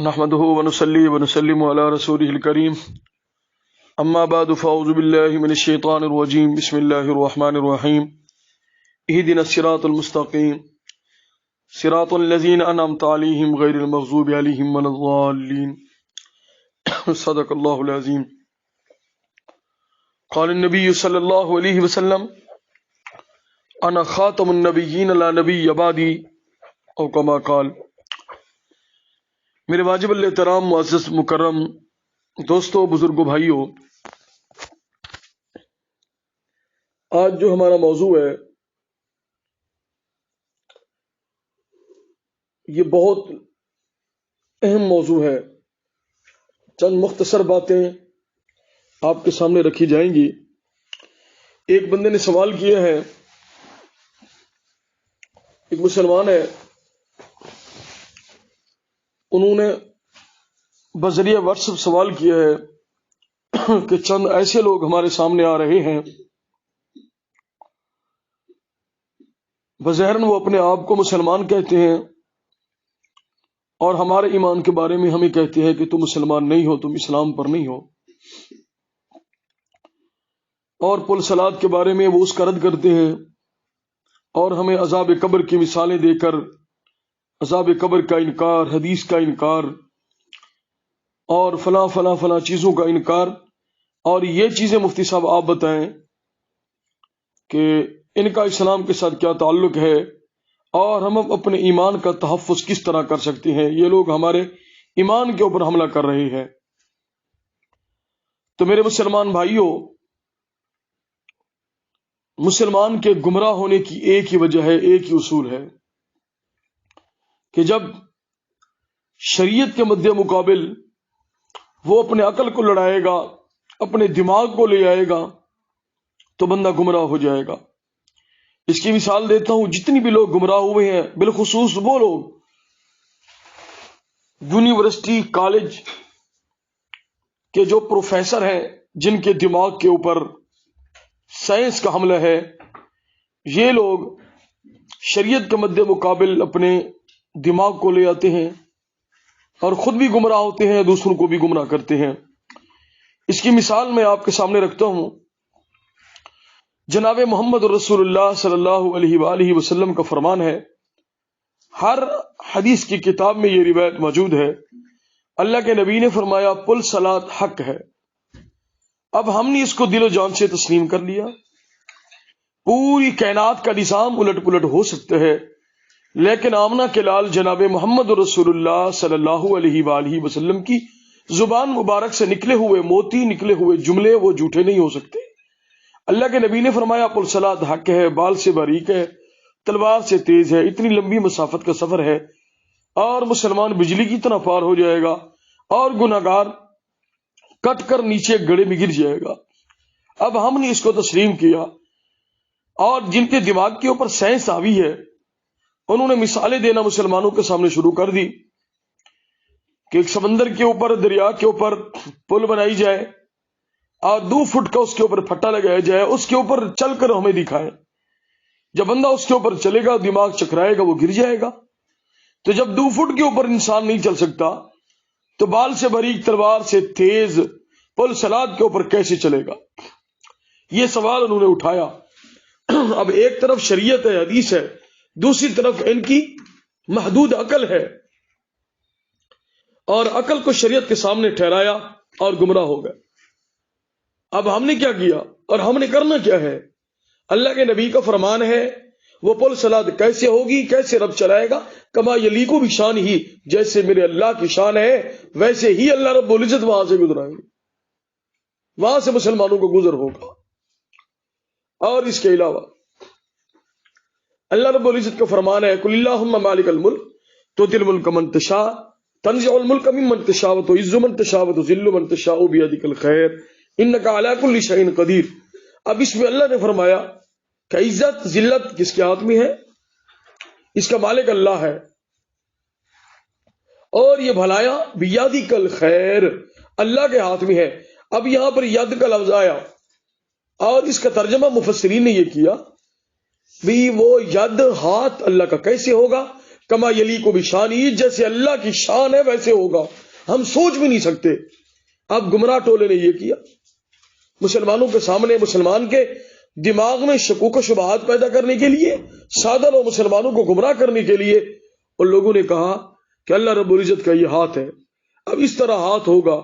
نحمده ونصلي ونسلم على رسوله الكريم اما بعد فاعوذ بالله من الشيطان الرجيم بسم الله الرحمن الرحيم اهدنا الصراط المستقيم صراط الذين انعمت عليهم غير المغضوب عليهم ولا الضالين صدق الله العظيم. قال النبي صلى الله عليه وسلم انا خاتم النبيين لا نبي بعدي او كما قال. میرے واجب الاحترام معزز مکرم دوستوں، بزرگوں، بھائیوں، آج جو ہمارا موضوع ہے یہ بہت اہم موضوع ہے. چند مختصر باتیں آپ کے سامنے رکھی جائیں گی. ایک بندے نے سوال کیا ہے، ایک مسلمان ہے، انہوں نے بذریعہ واٹس ایپ سوال کیا ہے کہ چند ایسے لوگ ہمارے سامنے آ رہے ہیں، بظاہر وہ اپنے آپ کو مسلمان کہتے ہیں اور ہمارے ایمان کے بارے میں ہمیں کہتے ہیں کہ تم مسلمان نہیں ہو، تم اسلام پر نہیں ہو، اور پل صلات کے بارے میں وہ اس کا رد کرتے ہیں اور ہمیں عذاب قبر کی مثالیں دے کر عذاب قبر کا انکار، حدیث کا انکار اور فلاں فلاں فلاں چیزوں کا انکار. اور یہ چیزیں مفتی صاحب آپ بتائیں کہ ان کا اسلام کے ساتھ کیا تعلق ہے اور ہم اپنے ایمان کا تحفظ کس طرح کر سکتے ہیں. یہ لوگ ہمارے ایمان کے اوپر حملہ کر رہے ہیں. تو میرے مسلمان بھائیوں، مسلمان کے گمراہ ہونے کی ایک ہی وجہ ہے، ایک ہی اصول ہے کہ جب شریعت کے مد مقابل وہ اپنے عقل کو لڑائے گا، اپنے دماغ کو لے آئے گا، تو بندہ گمراہ ہو جائے گا. اس کی مثال دیتا ہوں. جتنی بھی لوگ گمراہ ہوئے ہیں، بالخصوص وہ لوگ یونیورسٹی کالج کے جو پروفیسر ہیں جن کے دماغ کے اوپر سائنس کا حملہ ہے، یہ لوگ شریعت کے مد مقابل اپنے دماغ کو لے آتے ہیں اور خود بھی گمراہ ہوتے ہیں، دوسروں کو بھی گمراہ کرتے ہیں. اس کی مثال میں آپ کے سامنے رکھتا ہوں. جناب محمد رسول اللہ صلی اللہ علیہ وآلہ وسلم کا فرمان ہے، ہر حدیث کی کتاب میں یہ روایت موجود ہے، اللہ کے نبی نے فرمایا پل صلات حق ہے. اب ہم نے اس کو دل و جان سے تسلیم کر لیا. پوری کائنات کا نظام الٹ پلٹ ہو سکتا ہے، لیکن آمنہ کے لال جناب محمد رسول اللہ صلی اللہ علیہ وآلہ وسلم کی زبان مبارک سے نکلے ہوئے موتی، نکلے ہوئے جملے وہ جھوٹے نہیں ہو سکتے. اللہ کے نبی نے فرمایا پل صلات حق ہے، بال سے باریک ہے، تلوار سے تیز ہے، اتنی لمبی مسافت کا سفر ہے اور مسلمان بجلی کی طرح پار ہو جائے گا اور گناہگار کٹ کر نیچے گڑے میں گر جائے گا. اب ہم نے اس کو تسلیم کیا، اور جن کے دماغ کے اوپر سائنس حاوی ہے انہوں نے مثالیں دینا مسلمانوں کے سامنے شروع کر دی کہ ایک سمندر کے اوپر، دریا کے اوپر پل بنائی جائے اور 2 فٹ کا اس کے اوپر پھٹا لگایا جائے، اس کے اوپر چل کر ہمیں دکھائے. جب بندہ اس کے اوپر چلے گا، دماغ چکرائے گا، وہ گر جائے گا. تو جب 2 فٹ کے اوپر انسان نہیں چل سکتا تو بال سے باریک، تلوار سے تیز پل صلات کے اوپر کیسے چلے گا؟ یہ سوال انہوں نے اٹھایا. اب ایک طرف شریعت ہے، حدیث ہے، دوسری طرف ان کی محدود عقل ہے، اور عقل کو شریعت کے سامنے ٹھہرایا اور گمراہ ہو گئے. اب ہم نے کیا کیا اور ہم نے کرنا کیا ہے؟ اللہ کے نبی کا فرمان ہے وہ پل صلات کیسے ہوگی، کیسے رب چلائے گا؟ کما یلیقو بشان ہی، جیسے میرے اللہ کی شان ہے ویسے ہی اللہ رب العزت وہاں سے گزرائیں گے، وہاں سے مسلمانوں کو گزر ہوگا. اور اس کے علاوہ اللہ رب العزت کا فرمان ہے قل اللہم مالک الملک تؤتی الملک من تشاء تنزع الملک ممن تشاء وتعز من تشاء وتذل من تشاء بیدک الخیر انک علی کل شیء قدیر. اب اس میں اللہ نے فرمایا کہ عزت ذلت کس کے ہاتھ میں ہے؟ اس کا مالک اللہ ہے. اور یہ بھلایا بیدک الخیر اللہ کے ہاتھ میں ہے. اب یہاں پر ید کا لفظ آیا اور اس کا ترجمہ مفسرین نے یہ کیا بھی وہ ید ہاتھ اللہ کا کیسے ہوگا؟ کما یلیق بشانی، جیسے اللہ کی شان ہے ویسے ہوگا، ہم سوچ بھی نہیں سکتے۔ اب گمراہ ٹولے نے یہ کیا، مسلمانوں کے سامنے مسلمان کے دماغ میں شکوک و شبہات پیدا کرنے کے لیے، سادہ لوگ مسلمانوں کو گمراہ کرنے کے لیے ان لوگوں نے کہا کہ اللہ رب العزت کا یہ ہاتھ ہے، اب اس طرح ہاتھ ہوگا۔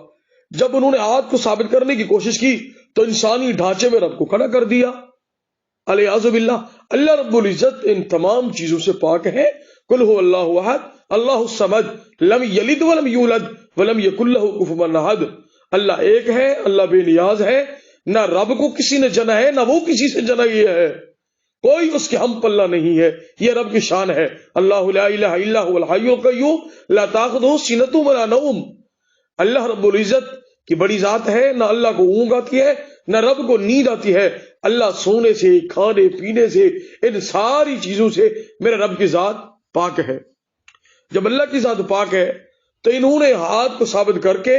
جب انہوں نے ہاتھ کو ثابت کرنے کی کوشش کی تو انسانی ڈھانچے میں رب کو کھڑا کر دیا، الیاذ باللہ۔ اللہ رب العزت ان تمام چیزوں سے پاک ہے۔ قل هو اللہ احد اللہ الصمد لم یلد ولم یولد ولم یکن لہ کفوا احد۔ اللہ ایک ہے، اللہ بے نیاز ہے، نہ رب کو کسی نے جنا ہے نہ وہ کسی سے جنا یہ ہے، کوئی اس کے ہم پلہ نہیں ہے، یہ رب کی شان ہے۔ اللہ لا الہ الا هو الحی القیوم لا تاخذہ سنۃ ولا نوم۔ اللہ رب العزت کی بڑی ذات ہے، نہ اللہ کو اونگ آتی ہے نہ رب کو نیند آتی ہے۔ اللہ سونے سے، کھانے پینے سے، ان ساری چیزوں سے میرے رب کی ذات پاک ہے۔ جب اللہ کی ذات پاک ہے تو انہوں نے ہاتھ کو ثابت کر کے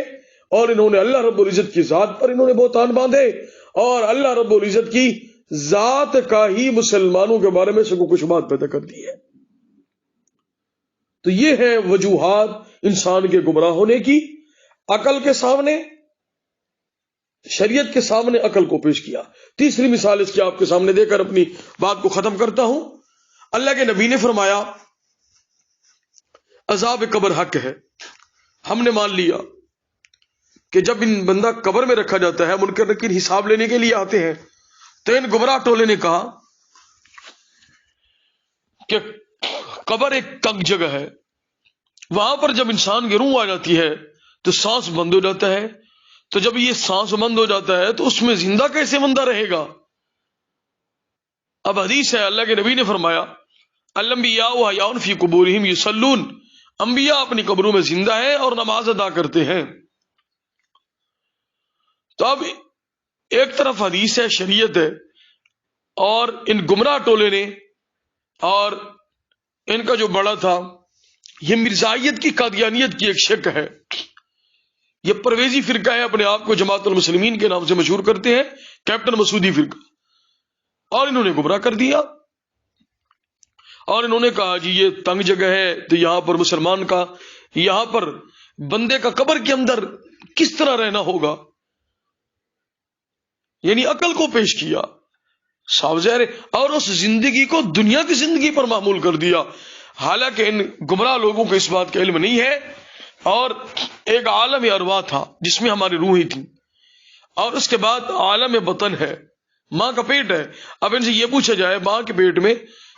اور انہوں نے اللہ رب العزت کی ذات پر انہوں نے بہتان باندھے اور اللہ رب العزت کی ذات کا ہی مسلمانوں کے بارے میں شکوک و شبہات پیدا کر دی ہے۔ تو یہ ہے وجوہات انسان کے گمراہ ہونے کی۔ عقل کے سامنے، شریعت کے سامنے عقل کو پیش کیا۔ تیسری مثال اس کی آپ کے سامنے دے کر اپنی بات کو ختم کرتا ہوں۔ اللہ کے نبی نے فرمایا عذاب قبر حق ہے۔ ہم نے مان لیا کہ جب ان بندہ قبر میں رکھا جاتا ہے، منکر نکیر حساب لینے کے لیے آتے ہیں، تو ان گمراہ ٹولے نے کہا کہ قبر ایک تنگ جگہ ہے، وہاں پر جب انسان کی روح آ جاتی ہے تو سانس بند ہو جاتا ہے، تو جب یہ سانس بند ہو جاتا ہے تو اس میں زندہ کیسے بندہ رہے گا؟ اب حدیث ہے، اللہ کے نبی نے فرمایا الانبیاء حیاء فی قبورہم یصلون، انبیاء اپنی قبروں میں زندہ ہیں اور نماز ادا کرتے ہیں۔ تو اب ایک طرف حدیث ہے، شریعت ہے، اور ان گمراہ ٹولے نے، اور ان کا جو بڑا تھا، یہ مرزائیت کی قادیانیت کی ایک شک ہے، یہ پرویزی فرقہ ہے، اپنے آپ کو جماعت المسلمین کے نام سے مشہور کرتے ہیں، کیپٹن مسعودی فرقہ، اور انہوں نے گمراہ کر دیا اور انہوں نے کہا جی یہ تنگ جگہ ہے، تو یہاں پر مسلمان کا، یہاں پر بندے کا قبر کے اندر کس طرح رہنا ہوگا، یعنی عقل کو پیش کیا صاف ظاہر، اور اس زندگی کو دنیا کی زندگی پر معمول کر دیا، حالانکہ ان گمراہ لوگوں کو اس بات کا علم نہیں ہے۔ اور ایک عالم ارواح تھا جس میں ہماری روحیں تھیں، اور اس کے بعد عالم بطن ہے، ماں کا پیٹ ہے۔ اب ان سے یہ پوچھا جائے، ماں کے پیٹ میں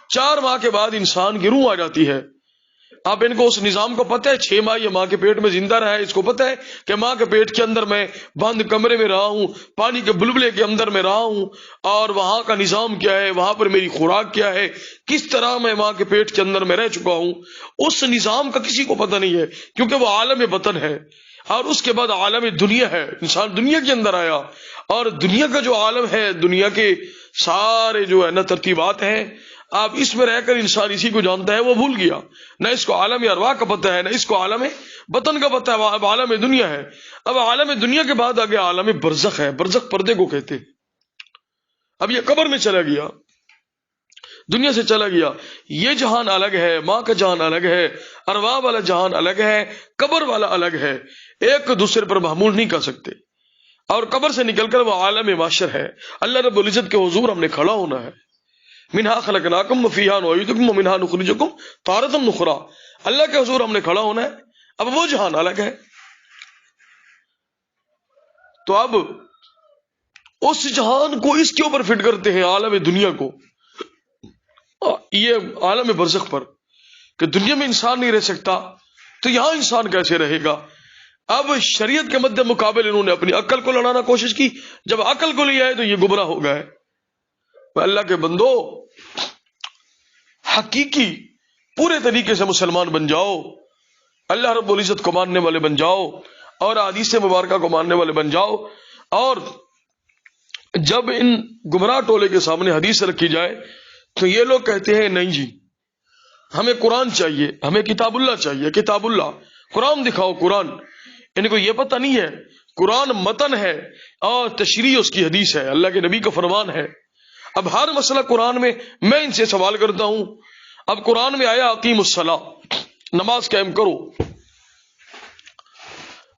4 ماہ کے بعد انسان کی روح آ جاتی ہے، اب ان کو اس نظام کو پتہ ہے، 6 ماہ یہ ماں کے پیٹ میں زندہ رہا ہے، اس کو پتہ ہے کہ ماں کے پیٹ کے اندر میں بند کمرے میں رہا ہوں، پانی کے بلبلے کے اندر میں رہا ہوں، اور وہاں کا نظام کیا ہے، وہاں پر میری خوراک کیا ہے، کس طرح میں ماں کے پیٹ کے اندر میں رہ چکا ہوں، اس نظام کا کسی کو پتہ نہیں ہے، کیونکہ وہ عالم بطن ہے۔ اور اس کے بعد عالم دنیا ہے، انسان دنیا کے اندر آیا، اور دنیا کا جو عالم ہے، دنیا کے سارے جو ہے نا ترتیبات ہیں، اب اس میں رہ کر انسان اسی کو جانتا ہے، وہ بھول گیا، نہ اس کو عالم ارواح کا پتہ ہے، نہ اس کو عالم بطن کا پتہ ہے، اب عالم دنیا ہے۔ اب عالم دنیا کے بعد آگے عالم برزخ ہے، برزخ پردے کو کہتے ہیں۔ اب یہ قبر میں چلا گیا، دنیا سے چلا گیا، یہ جہان الگ ہے، ماں کا جہان الگ ہے، ارواح والا جہان الگ ہے، قبر والا الگ ہے، ایک دوسرے پر محمول نہیں کر سکتے۔ اور قبر سے نکل کر وہ عالم محشر ہے، اللہ رب العزت کے حضور ہم نے کھڑا ہونا ہے، منہا خلقناکم وفیہا نعیدکم ومنہا نخرجکم تارۃ اخری، اللہ کے حضور ہم نے کھڑا ہونا ہے۔ اب وہ جہان الگ ہے، تو اب اس جہان کو اس کے اوپر فٹ کرتے ہیں، عالم دنیا کو، یہ عالم برزخ پر، کہ دنیا میں انسان نہیں رہ سکتا تو یہاں انسان کیسے رہے گا۔ اب شریعت کے مد مقابل انہوں نے اپنی عقل کو لڑانا کوشش کی، جب عقل کو لیا ہے تو یہ گمراہ ہو گئے۔ اللہ کے بندو، حقیقی پورے طریقے سے مسلمان بن جاؤ، اللہ رب العزت کو ماننے والے بن جاؤ، اور حدیث مبارکہ کو ماننے والے بن جاؤ۔ اور جب ان گمراہ ٹولے کے سامنے حدیث رکھی جائے تو یہ لوگ کہتے ہیں نہیں جی ہمیں قرآن چاہیے، ہمیں کتاب اللہ چاہیے، کتاب اللہ، قرآن دکھاؤ قرآن۔ ان کو یہ پتہ نہیں ہے قرآن متن ہے اور تشریح اس کی حدیث ہے، اللہ کے نبی کا فرمان ہے۔ اب ہر مسئلہ قرآن میں ان سے سوال کرتا ہوں، اب قرآن میں آیا اقیم الصلاۃ، نماز قائم کرو.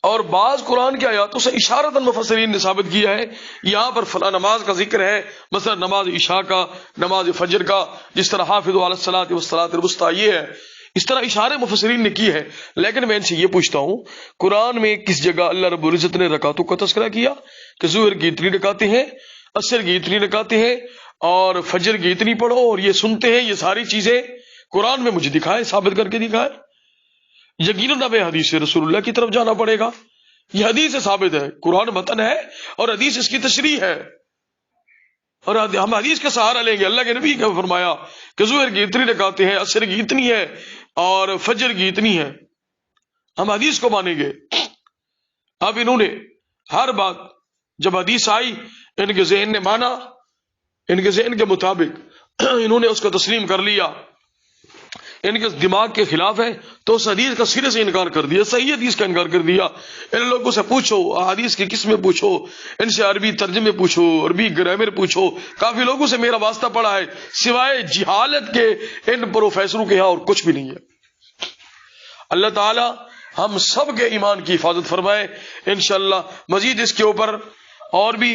اور بعض قرآن کی آیاتوں سے اشارتاً مفسرین نے ثابت کیا ہے یہاں پر فلاں نماز کا ذکر ہے، مثلا نماز عشاء کا، نماز فجر کا، جس طرح حافظوا علی الصلاۃ والصلاۃ الوسطیٰ یہ ہے، اس طرح اشارے مفسرین نے کی ہے. لیکن میں ان سے یہ پوچھتا ہوں، قرآن میں کس جگہ اللہ رب العزت نے رکعتوں کا تذکرہ کیا کہ ظہر کی اتنی رکعتیں ہیں، عصر کی اتنی رکعتیں ہیں، اور فجر کی اتنی پڑھو، اور یہ سنتے ہیں؟ یہ ساری چیزیں قرآن میں مجھے دکھائے، ثابت کر کے دکھائے. یقیناً ہمیں حدیث رسول اللہ کی طرف جانا پڑے گا. یہ حدیث ثابت ہے، قرآن متن ہے اور حدیث اس کی تشریح ہے، اور ہم حدیث کا سہارا لیں گے. اللہ کے نبی کا فرمایا کہ ظہر کی اتنی رکعتیں ہیں، عصر کی اتنی ہے، اور فجر کی اتنی ہے. ہم حدیث کو مانیں گے. اب انہوں نے ہر بات جب حدیث آئی، ان کے ذہن نے مانا، ان کے ذہن کے مطابق انہوں نے اس کو تسلیم کر لیا، ان کے دماغ کے خلاف ہے تو اس حدیث کا سرے سے انکار کر دیا، صحیح حدیث کا انکار کر دیا. ان لوگوں سے پوچھو حدیث کی قسمیں پوچھو، ان سے عربی ترجمے پوچھو، عربی گرامر پوچھو. کافی لوگوں سے میرا واسطہ پڑا ہے، سوائے جہالت کے ان پروفیسروں کے یہاں اور کچھ بھی نہیں ہے. اللہ تعالی ہم سب کے ایمان کی حفاظت فرمائے. انشاءاللہ مزید اس کے اوپر اور بھی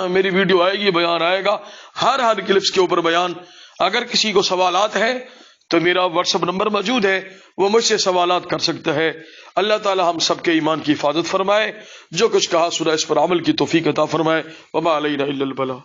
میری ویڈیو آئے گی، بیان آئے گا، ہر کلپس کے اوپر بیان. اگر کسی کو سوالات ہیں تو میرا واٹس ایپ نمبر موجود ہے، وہ مجھ سے سوالات کر سکتا ہے. اللہ تعالی ہم سب کے ایمان کی حفاظت فرمائے. جو کچھ کہا سنا اس پر عمل کی توفیق عطا فرمائے. وما علینا الا البلاغ.